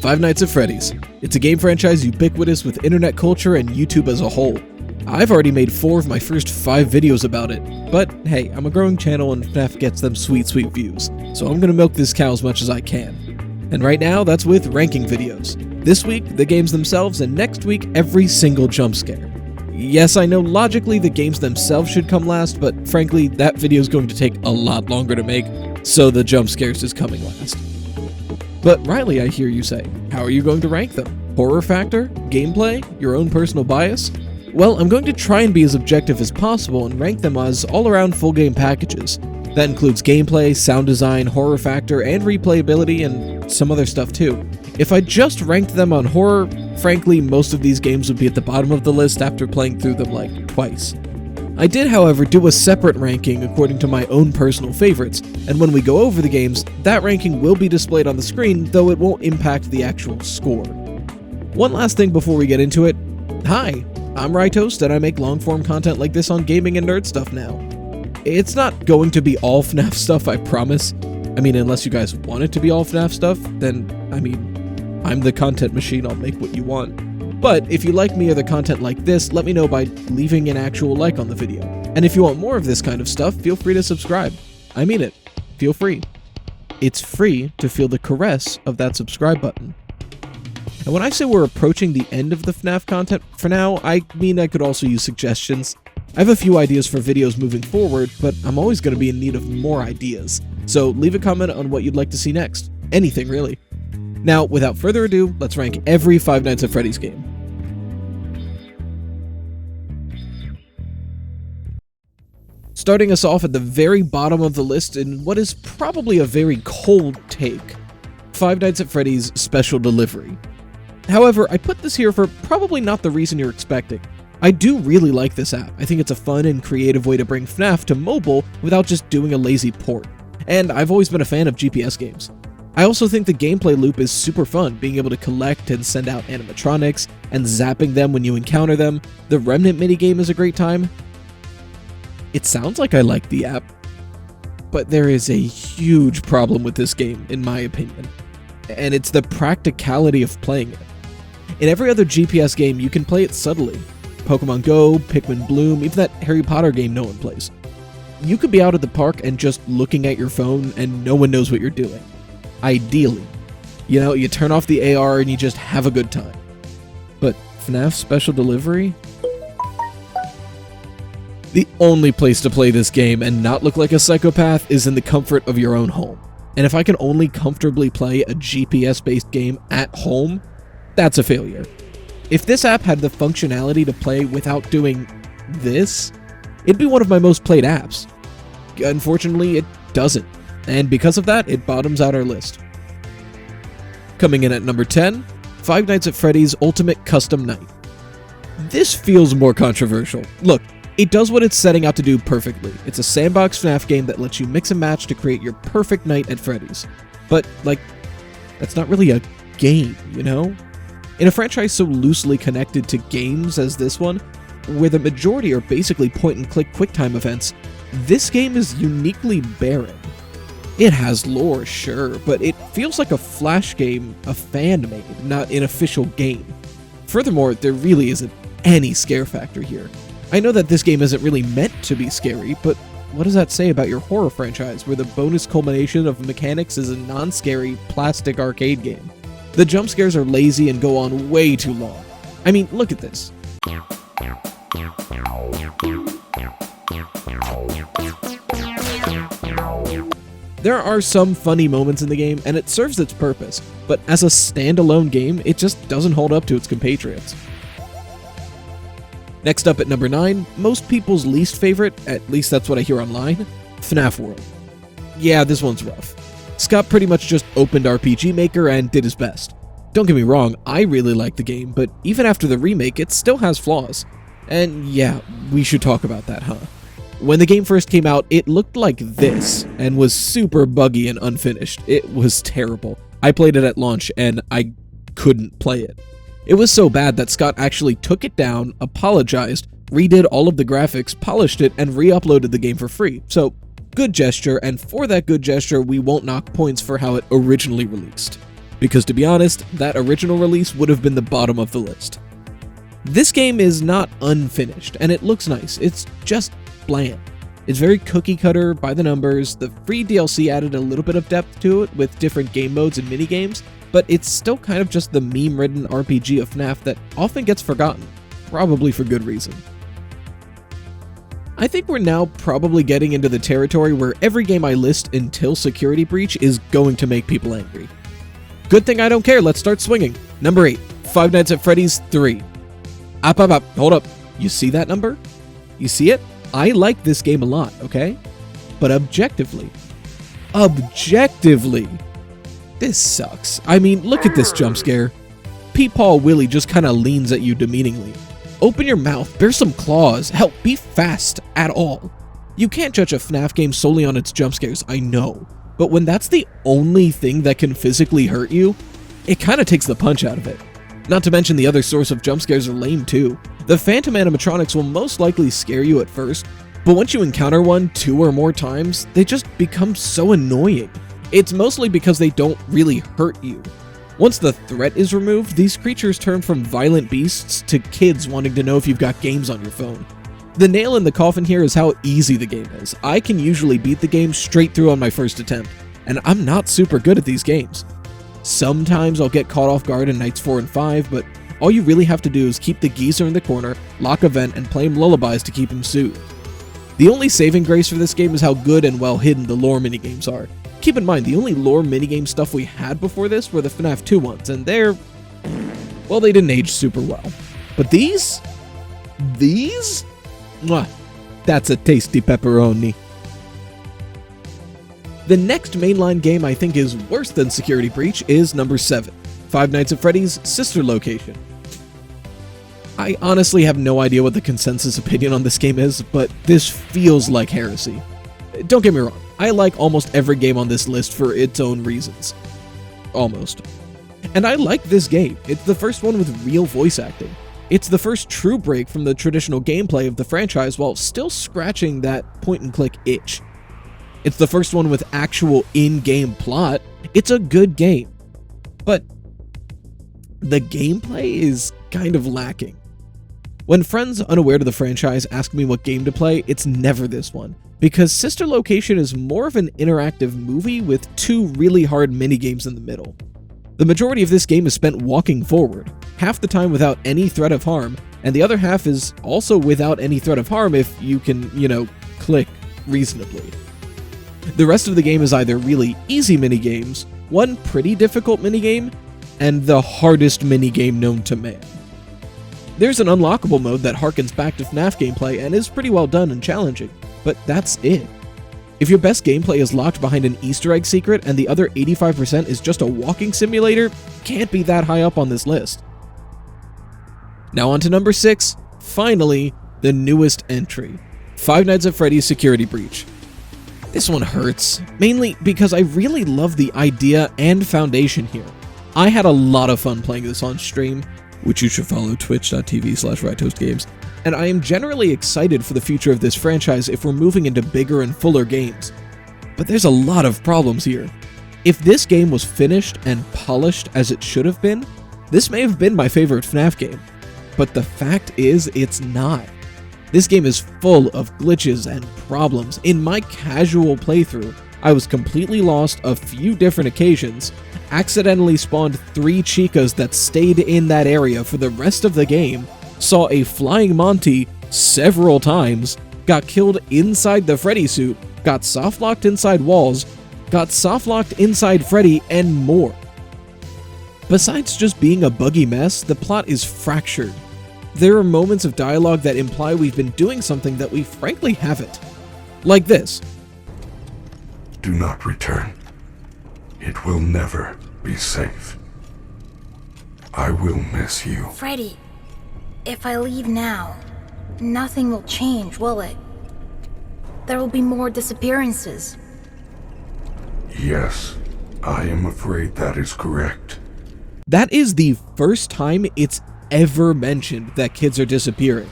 Five Nights at Freddy's. It's a game franchise ubiquitous with internet culture and YouTube as a whole. I've already made 4 of my first 5 videos about it, but hey, I'm a growing channel and FNAF gets them sweet views, so I'm gonna milk this cow as much as I can. And right now, that's with ranking videos. This week, the games themselves, and next week, every single jump scare. Yes, I know logically the games themselves should come last, but frankly, that video is going to take a lot longer to make, so the jump scares is coming last. But Riley, I hear you say, how are you going to rank them? Horror factor? Gameplay? Your own personal bias? Well, I'm going to try and be as objective as possible and rank them as all-around full game packages. That includes gameplay, sound design, horror factor, and replayability, and some other stuff too. If I just ranked them on horror, frankly, most of these games would be at the bottom of the list after playing through them like twice. I did, however, do a separate ranking according to my own personal favorites, and when we go over the games, that ranking will be displayed on the screen, though it won't impact the actual score. One last thing before we get into it. Hi, I'm Rytoast, and I make long-form content like this on gaming and nerd stuff now. It's not going to be all FNAF stuff, I promise. I mean, unless you guys want it to be all FNAF stuff, then, I'm the content machine, I'll make what you want. But if you like me or the content like this, let me know by leaving an actual like on the video. And if you want more of this kind of stuff, feel free to subscribe. I mean it. Feel free. It's free to feel the caress of that subscribe button. And when I say we're approaching the end of the FNAF content for now, I mean I could also use suggestions. I have a few ideas for videos moving forward, but I'm always going to be in need of more ideas. So leave a comment on what you'd like to see next. Anything, really. Now, without further ado, let's rank every Five Nights at Freddy's game. Starting us off at the very bottom of the list in what is probably a very cold take, Five Nights at Freddy's Special Delivery. However, I put this here for probably not the reason you're expecting. I do really like this app. I think it's a fun and creative way to bring FNAF to mobile without just doing a lazy port. And I've always been a fan of GPS games. I also think the gameplay loop is super fun, being able to collect and send out animatronics, and zapping them when you encounter them. The Remnant minigame is a great time. It sounds like I like the app, but there is a huge problem with this game, in my opinion, and it's the practicality of playing it. In every other GPS game, you can play it subtly. Pokemon Go, Pikmin Bloom, even that Harry Potter game no one plays. You could be out at the park and just looking at your phone and no one knows what you're doing. Ideally. You know, you turn off the AR and you just have a good time. But FNAF Special Delivery? The only place to play this game and not look like a psychopath is in the comfort of your own home. And if I can only comfortably play a GPS-based game at home, that's a failure. If this app had the functionality to play without doing this, it'd be one of my most played apps. Unfortunately, it doesn't. And because of that, it bottoms out our list. Coming in at number 10, Five Nights at Freddy's Ultimate Custom Night. This feels more controversial. Look, it does what it's setting out to do perfectly. It's a sandbox FNAF game that lets you mix and match to create your perfect night at Freddy's. But, that's not really a game, you know? In a franchise so loosely connected to games as this one, where the majority are basically point-and-click QuickTime events, this game is uniquely barren. It has lore, sure, but it feels like a Flash game a fan made, not an official game. Furthermore, there really isn't any scare factor here. I know that this game isn't really meant to be scary, but what does that say about your horror franchise, where the bonus culmination of mechanics is a non-scary plastic arcade game? The jump scares are lazy and go on way too long. I mean, look at this. There are some funny moments in the game, and it serves its purpose, but as a standalone game, it just doesn't hold up to its compatriots. Next up at number 9, most people's least favorite, at least that's what I hear online, FNAF World. Yeah, this one's rough. Scott pretty much just opened RPG Maker and did his best. Don't get me wrong, I really like the game, but even after the remake, it still has flaws. And yeah, we should talk about that, huh? When the game first came out, it looked like this, and was super buggy and unfinished. It was terrible. I played it at launch, and I couldn't play it. It was so bad that Scott actually took it down, apologized, redid all of the graphics, polished it, and re-uploaded the game for free. So, good gesture, and for that good gesture, we won't knock points for how it originally released. because to be honest, that original release would have been the bottom of the list. This game is not unfinished, and it looks nice, it's just bland. It's very cookie cutter by the numbers. The free DLC added a little bit of depth to it with different game modes and minigames, but it's still kind of just the meme-ridden RPG of FNAF that often gets forgotten, probably for good reason. I think we're now probably getting into the territory where every game I list until Security Breach is going to make people angry. Good thing I don't care, let's start swinging. Number 8, Five Nights at Freddy's 3. Up, hold up. You see that number? You see it? I like this game a lot, okay? But objectively, this sucks. I mean, look at this jump scare. Peepaw Willie just kinda leans at you demeaningly. Open your mouth, bear some claws, hell, be fast at all. You can't judge a FNAF game solely on its jump scares, I know. But when that's the only thing that can physically hurt you, it kinda takes the punch out of it. Not to mention the other source of jump scares are lame too. The phantom animatronics will most likely scare you at first, but once you encounter one 2 or more times, they just become so annoying. It's mostly because they don't really hurt you. Once the threat is removed, these creatures turn from violent beasts to kids wanting to know if you've got games on your phone. The nail in the coffin here is how easy the game is. I can usually beat the game straight through on my first attempt, and I'm not super good at these games. Sometimes I'll get caught off guard in nights 4 and 5, but all you really have to do is keep the geezer in the corner, lock a vent, and play him lullabies to keep him soothed. The only saving grace for this game is how good and well hidden the lore minigames are. Keep in mind, the only lore minigame stuff we had before this were the FNAF 2 ones, and well, they didn't age super well. But these? Mwah, that's a tasty pepperoni. The next mainline game I think is worse than Security Breach is number 7, Five Nights at Freddy's Sister Location. I honestly have no idea what the consensus opinion on this game is, but this feels like heresy. Don't get me wrong, I like almost every game on this list for its own reasons. Almost. And I like this game. It's the first one with real voice acting. It's the first true break from the traditional gameplay of the franchise while still scratching that point-and-click itch. It's the first one with actual in-game plot. It's a good game. But the gameplay is kind of lacking. When friends unaware to the franchise ask me what game to play, it's never this one, because Sister Location is more of an interactive movie with 2 really hard minigames in the middle. The majority of this game is spent walking forward, half the time without any threat of harm, and the other half is also without any threat of harm if you can, click reasonably. The rest of the game is either really easy minigames, one pretty difficult minigame, and the hardest minigame known to man. There's an unlockable mode that harkens back to FNAF gameplay and is pretty well done and challenging, but that's it. If your best gameplay is locked behind an Easter egg secret and the other 85% is just a walking simulator, can't be that high up on this list. Now on to number 6, finally, the newest entry, Five Nights at Freddy's Security Breach. This one hurts, mainly because I really love the idea and foundation here. I had a lot of fun playing this on stream, which you should follow twitch.tv/RightHostGames, and I am generally excited for the future of this franchise if we're moving into bigger and fuller games. But there's a lot of problems here. If this game was finished and polished as it should have been, this may have been my favorite FNAF game. But the fact is, it's not. This game is full of glitches and problems. In my casual playthrough, I was completely lost a few different occasions, accidentally spawned 3 chicas that stayed in that area for the rest of the game, saw a flying Monty several times, got killed inside the Freddy suit, got softlocked inside walls, got softlocked inside Freddy, and more. Besides just being a buggy mess, the plot is fractured. There are moments of dialogue that imply we've been doing something that we frankly haven't. Like this. Do not return. It will never be safe. I will miss you. Freddy, if I leave now, nothing will change, will it? There will be more disappearances. Yes, I am afraid that is correct. That is the first time it's ever mentioned that kids are disappearing.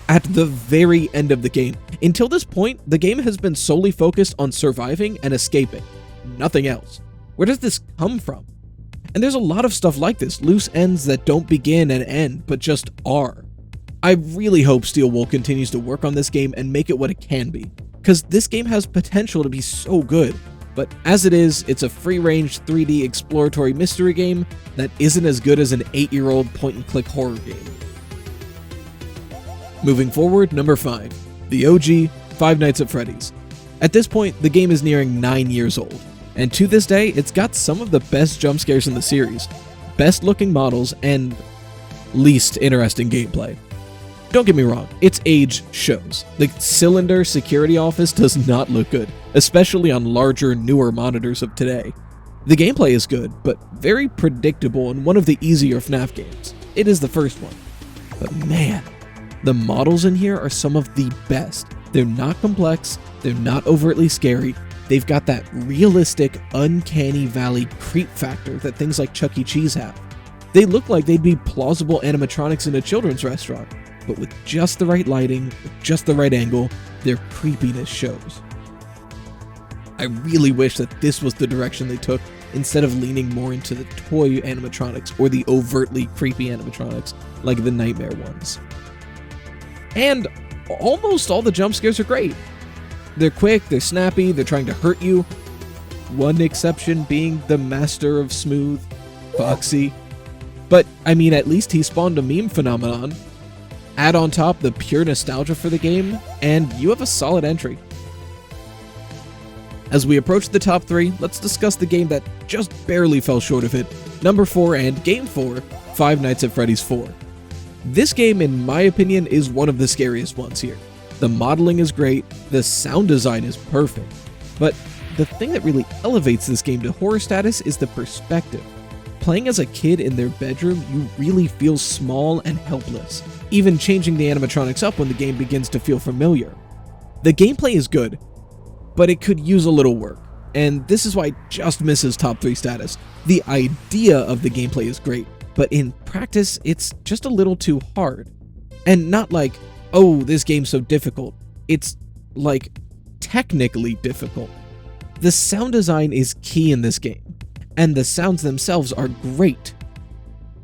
At the very end of the game. Until this point, the game has been solely focused on surviving and escaping. Nothing else. Where does this come from? And there's a lot of stuff like this, loose ends that don't begin and end, but just are. I really hope Steel Wool continues to work on this game and make it what it can be, because this game has potential to be so good, but as it is, it's a free-range 3D exploratory mystery game that isn't as good as an 8-year-old point-and-click horror game. Moving forward, number 5, the OG, Five Nights at Freddy's. At this point, the game is nearing 9 years old, and to this day, it's got some of the best jump scares in the series, best looking models, and least interesting gameplay. Don't get me wrong, its age shows. The cylinder security office does not look good, especially on larger, newer monitors of today. The gameplay is good, but very predictable and one of the easier FNAF games. It is the first one. But man, the models in here are some of the best. They're not complex, they're not overtly scary, they've got that realistic, uncanny valley creep factor that things like Chuck E. Cheese have. They look like they'd be plausible animatronics in a children's restaurant, but with just the right lighting, with just the right angle, their creepiness shows. I really wish that this was the direction they took instead of leaning more into the toy animatronics or the overtly creepy animatronics like the Nightmare ones. And almost all the jump scares are great. They're quick, they're snappy, they're trying to hurt you. One exception being the master of smooth, Foxy. But, I mean, at least he spawned a meme phenomenon. Add on top the pure nostalgia for the game, and you have a solid entry. As we approach the top 3, let's discuss the game that just barely fell short of it. Number 4 and Game 4, Five Nights at Freddy's 4. This game, in my opinion, is one of the scariest ones here. The modeling is great, the sound design is perfect, but the thing that really elevates this game to horror status is the perspective. Playing as a kid in their bedroom, you really feel small and helpless, even changing the animatronics up when the game begins to feel familiar. The gameplay is good, but it could use a little work, and this is why it just misses top 3 status. The idea of the gameplay is great, but in practice, it's just a little too hard. And not like, oh, this game's so difficult. It's like, technically difficult. The sound design is key in this game, and the sounds themselves are great,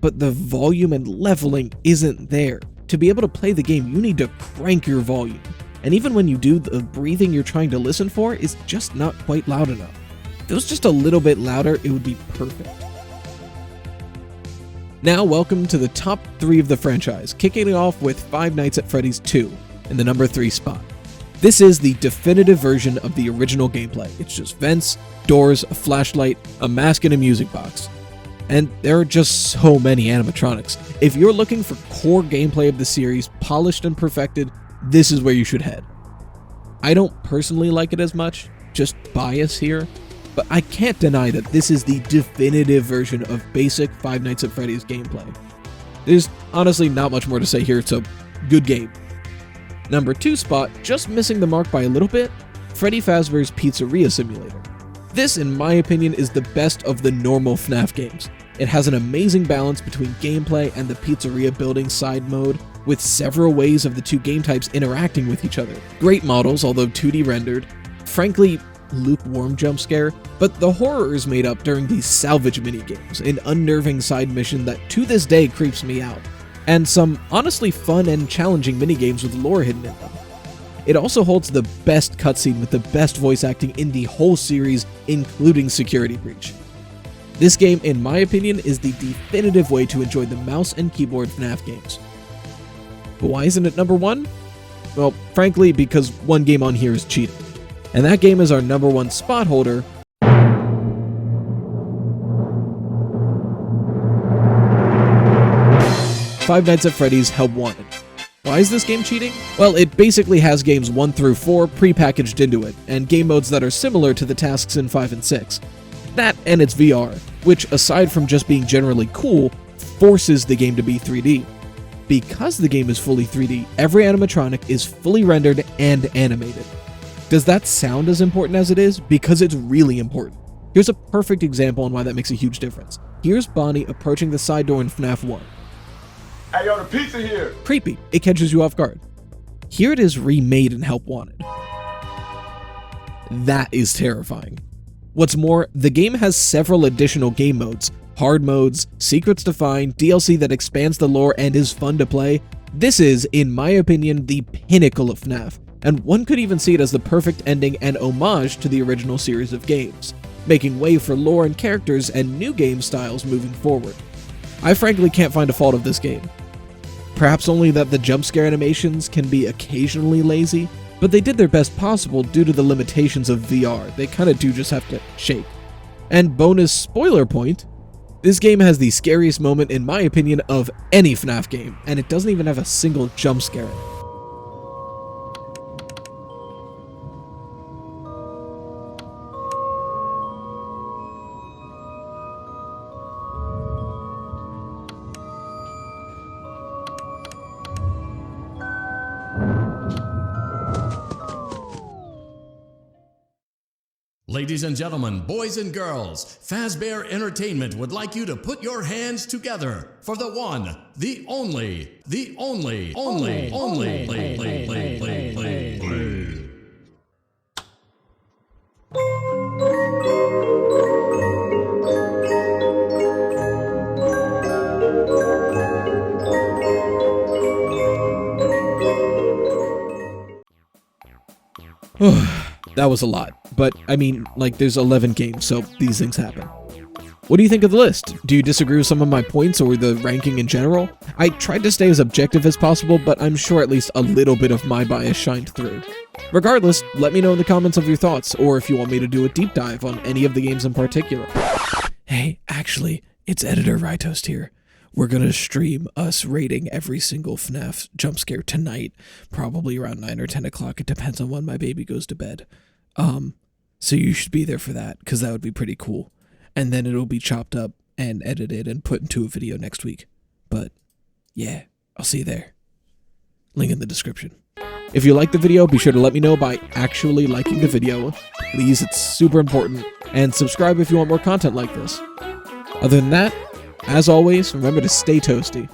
but the volume and leveling isn't there. To be able to play the game, you need to crank your volume, and even when you do, the breathing you're trying to listen for is just not quite loud enough. If it was just a little bit louder, it would be perfect. Now, welcome to the top 3 of the franchise, kicking it off with Five Nights at Freddy's 2 in the number 3 spot. This is the definitive version of the original gameplay. It's just vents, doors, a flashlight, a mask, and a music box. And there are just so many animatronics. If you're looking for core gameplay of the series, polished and perfected, this is where you should head. I don't personally like it as much, just bias here, but I can't deny that this is the definitive version of basic Five Nights at Freddy's gameplay. There's honestly not much more to say here, it's a good game. Number 2 spot, just missing the mark by a little bit, Freddy Fazbear's Pizzeria Simulator. This, in my opinion, is the best of the normal FNAF games. It has an amazing balance between gameplay and the pizzeria building side mode, with several ways of the two game types interacting with each other. Great models, although 2D rendered. Frankly, lukewarm jump scare, but the horror is made up during these salvage minigames, an unnerving side mission that to this day creeps me out, and some honestly fun and challenging minigames with lore hidden in them. It also holds the best cutscene with the best voice acting in the whole series, including Security Breach. This game, in my opinion, is the definitive way to enjoy the mouse and keyboard FNAF games. But why isn't it number 1? Well, frankly, because one game on here is cheating. And that game is our number 1 spot holder, Five Nights at Freddy's Help Wanted. Why is this game cheating? Well, it basically has games 1 through 4 pre-packaged into it, and game modes that are similar to the tasks in 5 and 6. That and its VR, which aside from just being generally cool, forces the game to be 3D. Because the game is fully 3D, every animatronic is fully rendered and animated. Does that sound as important as it is? Because it's really important. Here's a perfect example on why that makes a huge difference. Here's Bonnie approaching the side door in FNAF 1. Hey, yo, the pizza here! Creepy, it catches you off guard. Here it is remade in Help Wanted. That is terrifying. What's more, the game has several additional game modes, hard modes, secrets to find, DLC that expands the lore and is fun to play. This is, in my opinion, the pinnacle of FNAF, and one could even see it as the perfect ending and homage to the original series of games, making way for lore and characters and new game styles moving forward. I frankly can't find a fault of this game. Perhaps only that the jump scare animations can be occasionally lazy, but they did their best possible due to the limitations of VR. They kinda do just have to shake. And bonus spoiler point, this game has the scariest moment, in my opinion, of any FNAF game, and it doesn't even have a single jump scare in it. Ladies and gentlemen, boys and girls, Fazbear Entertainment would like you to put your hands together for the one, the only. That was a lot, but I mean, like, there's 11 games, so these things happen. What do you think of the list? Do you disagree with some of my points or the ranking in general? I tried to stay as objective as possible, but I'm sure at least a little bit of my bias shined through. Regardless, let me know in the comments of your thoughts, or if you want me to do a deep dive on any of the games in particular. Hey, actually, it's Editor Rytoast here. We're gonna stream us rating every single FNAF jump scare tonight, probably around 9 or 10 o'clock. It depends on when my baby goes to bed. So you should be there for that, because that would be pretty cool. And then it'll be chopped up and edited and put into a video next week. But yeah, I'll see you there. Link in the description. If you like the video, be sure to let me know by actually liking the video. Please, it's super important. And subscribe if you want more content like this. Other than that, as always, remember to stay toasty.